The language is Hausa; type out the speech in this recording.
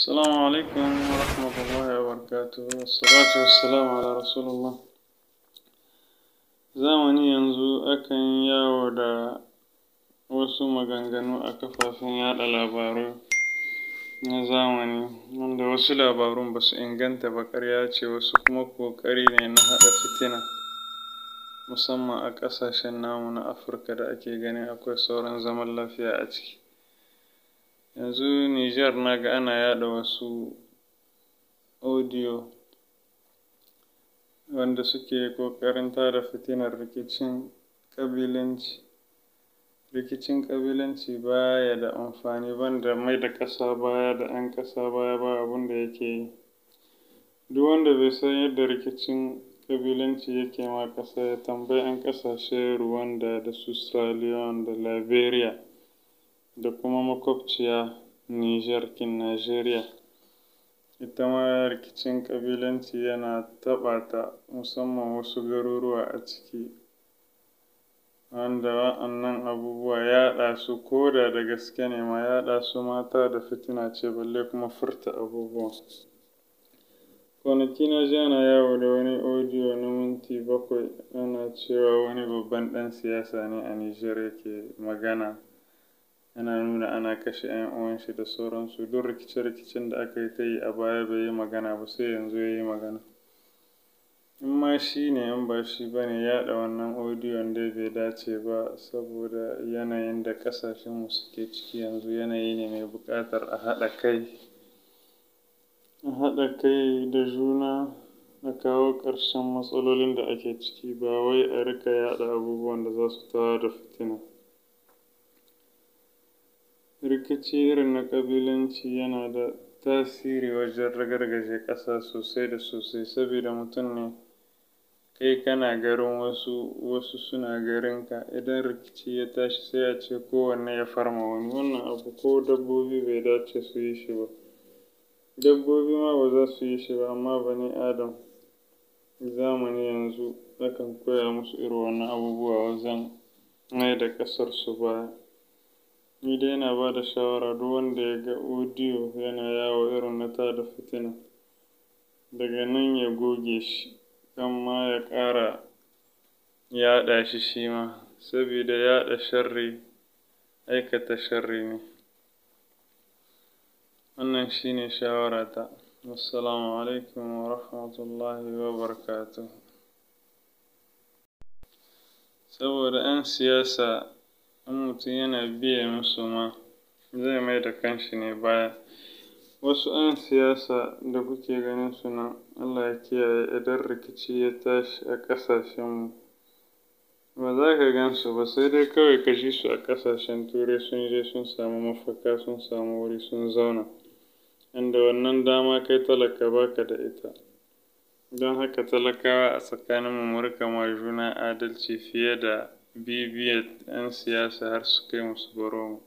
Assalamualaikum warahmatullahi wabarakatuh. Wassalatu wassalamu ala Rasulullah. Zamani yanzu akan yawo da wasu maganganu a kafafen yaɗa labaru na zamani, wanda wasu labarun ba su inganta ba, ƙarya ce, wasu kuma ƙoƙari ne na haɗa fitina, musamman a ƙasashen namu na Afirka da ake ganin akwai sauran zaman lafiya a ciki. Yanzu Nijar na ga ana yaɗa wasu audio wanda suke ƙoƙarin tada fitinar rikicin kabilanci. Rikicin kabilanci baya da amfani, banda mai da ƙasa baya da 'yan ƙasa baya, ba abin da yake yi. Duk wanda bai san yadda rikicin kabilanci yake ma ƙasa, ya tambayi 'yan ƙasashe Rwanda da su Sierra Leone da Liberia da kuma makwabciya Nijar kin Najeriya. Ita ma rikicin kabilanci yana taɓa ta, musamman wasu garuruwa a ciki, wanda wa'annan abubuwa yaɗa su ko da gaske ne ma, yaɗa su mata da fitina ce, balle kuma furta abubuwan. Kwanaki na ji ana yawo da wani audio na minti 7, ana cewa wani babban ɗan siyasa ne a Nijar yake magana, yana nuna ana kashe 'yan uwanshi da sauransu. Duk rikice-rikicen da aka yi ta yi a baya bai yi magana ba, sai yanzu ya yi magana. In ma shi ne, in ba shi ba ne, yaɗa wannan audiyon dai bai dace ba, saboda yanayin da ƙasashenmu suke ciki yanzu yanayi ne mai buƙatar a haɗa kai. A haɗa kai da juna, a kawo ƙarshen matsalolin da ake ciki, ba wai a riƙa yaɗa abubuwan da za su tada fitina. Rikici irin na ƙabilanci yana da tasiri wajen ragargaje ƙasa sosai da sosai, saboda mutum ne kai kana garin wasu, wasu suna garinka. Idan rikici ya tashi sai a ce kowanne ya farma wani. Wannan abu ko dabbobi bai dace su yi shi ba. Dabbobi ma ba za su yi shi ba, amma bani Adam zamani yanzu akan koya musu irin wannan abubuwa wajen mai da ƙasarsu baya. Ni dai ina ba da shawara, duk wanda ya ga audio yana yawo irin na tada fitina, daga nan ya goge shi, amma ya ƙara yaɗa shi shi ma, saboda yaɗa sharri aikata sharri ne. Wannan shi ne shawarata. Wassalamualaikum warahmatullahi wabarakatuh. Saboda 'yan siyasa, in mutum yana biye musu ma, zai mai da kanshi ne baya. Wasu 'yan siyasa da kuke ganin su nan, Allah ya kiyaye, idan rikici ya tashi a ƙasashenmu, ba za ka gan su ba, sai dai kawai ka ji su a ƙasashen Turai sun je sun samu mafaka, sun samu wuri sun zauna, inda wannan dama kai talaka ba ka da ita. Don haka talakawa a tsakaninmu mu riƙa ma juna adalci fiye da bibiyar 'yan siyasa har su kai mu su baro mu.